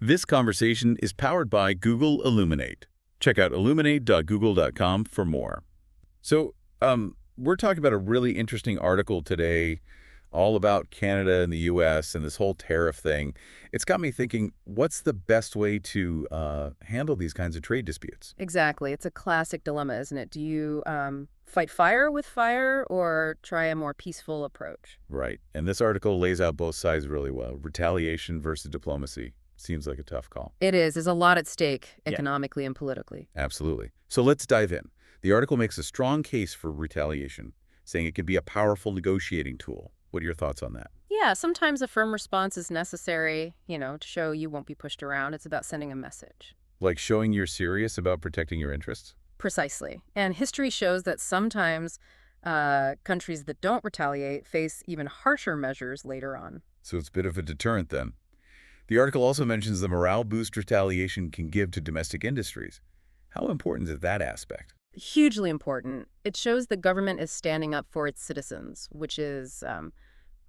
This conversation is powered by Google Illuminate. Check out illuminate.google.com for more. So, we're talking about a really interesting article today all about Canada and the U.S. and this whole tariff thing. It's got me thinking, what's the best way to handle these kinds of trade disputes? Exactly. It's a classic dilemma, isn't it? Do you fight fire with fire or try a more peaceful approach? Right. And this article lays out both sides really well. Retaliation versus diplomacy. Seems like a tough call. It is. There's a lot at stake Yeah. economically and politically. Absolutely. So let's dive in. The article makes a strong case for retaliation, saying it can be a powerful negotiating tool. What are your thoughts on that? Yeah, sometimes a firm response is necessary, to show you won't be pushed around. It's about sending a message. Like showing you're serious about protecting your interests? Precisely. And history shows that sometimes countries that don't retaliate face even harsher measures later on. So it's a bit of a deterrent then. The article also mentions the morale boost retaliation can give to domestic industries. How important is that aspect? Hugely important. It shows the government is standing up for its citizens, which is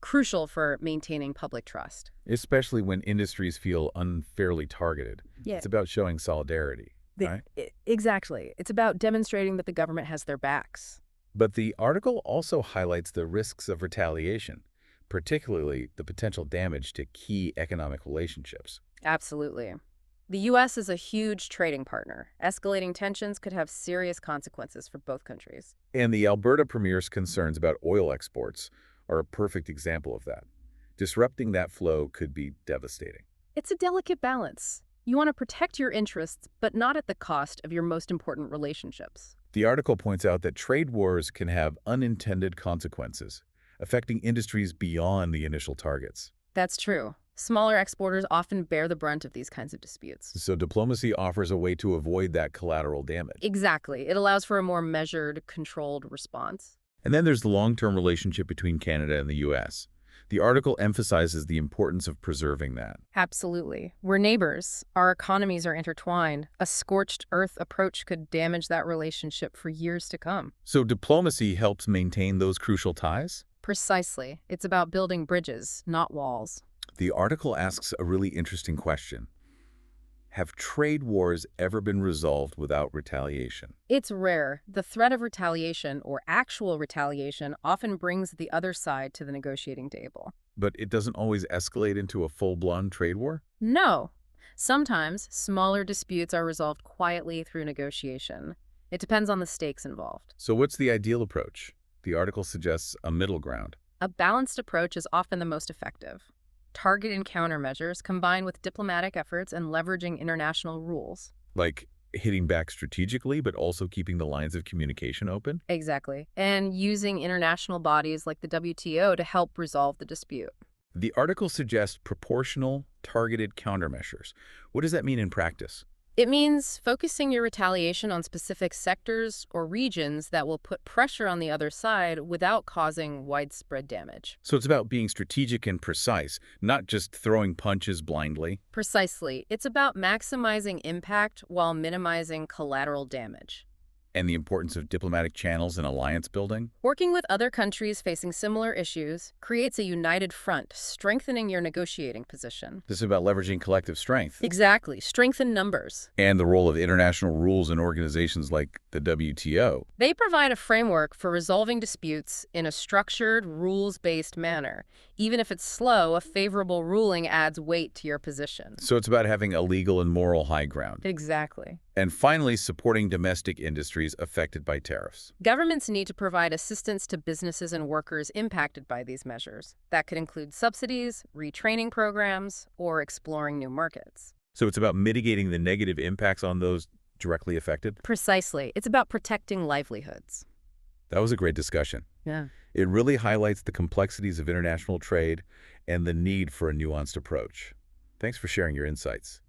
crucial for maintaining public trust. Especially when industries feel unfairly targeted. Yeah. It's about showing solidarity, right? Exactly. It's about demonstrating that the government has their backs. But the article also highlights the risks of retaliation, particularly the potential damage to key economic relationships. Absolutely. The U.S. is a huge trading partner. Escalating tensions could have serious consequences for both countries. And the Alberta Premier's concerns about oil exports are a perfect example of that. Disrupting that flow could be devastating. It's a delicate balance. You want to protect your interests, but not at the cost of your most important relationships. The article points out that trade wars can have unintended consequences, affecting industries beyond the initial targets. That's true. Smaller exporters often bear the brunt of these kinds of disputes. So diplomacy offers a way to avoid that collateral damage. Exactly. It allows for a more measured, controlled response. And then there's the long-term relationship between Canada and the U.S. The article emphasizes the importance of preserving that. Absolutely. We're neighbors. Our economies are intertwined. A scorched earth approach could damage that relationship for years to come. So diplomacy helps maintain those crucial ties? Precisely. It's about building bridges, not walls. The article asks a really interesting question. Have trade wars ever been resolved without retaliation? It's rare. The threat of retaliation, or actual retaliation, often brings the other side to the negotiating table. But it doesn't always escalate into a full-blown trade war? No. Sometimes, smaller disputes are resolved quietly through negotiation. It depends on the stakes involved. So what's the ideal approach? The article suggests a middle ground. A balanced approach is often the most effective. Targeted countermeasures combined with diplomatic efforts and leveraging international rules. Like hitting back strategically, but also keeping the lines of communication open? Exactly. And using international bodies like the WTO to help resolve the dispute. The article suggests proportional, targeted countermeasures. What does that mean in practice? It means focusing your retaliation on specific sectors or regions that will put pressure on the other side without causing widespread damage. So it's about being strategic and precise, not just throwing punches blindly. Precisely. It's about maximizing impact while minimizing collateral damage. And the importance of diplomatic channels and alliance building. Working with other countries facing similar issues creates a united front, strengthening your negotiating position. This is about leveraging collective strength. Exactly. Strengthen numbers. And the role of international rules and organizations like the WTO. They provide a framework for resolving disputes in a structured, rules-based manner. Even if it's slow, a favorable ruling adds weight to your position. So it's about having a legal and moral high ground. Exactly. And finally, supporting domestic industries affected by tariffs. Governments need to provide assistance to businesses and workers impacted by these measures. That could include subsidies, retraining programs, or exploring new markets. So it's about mitigating the negative impacts on those directly affected? Precisely. It's about protecting livelihoods. That was a great discussion. Yeah. It really highlights the complexities of international trade and the need for a nuanced approach. Thanks for sharing your insights.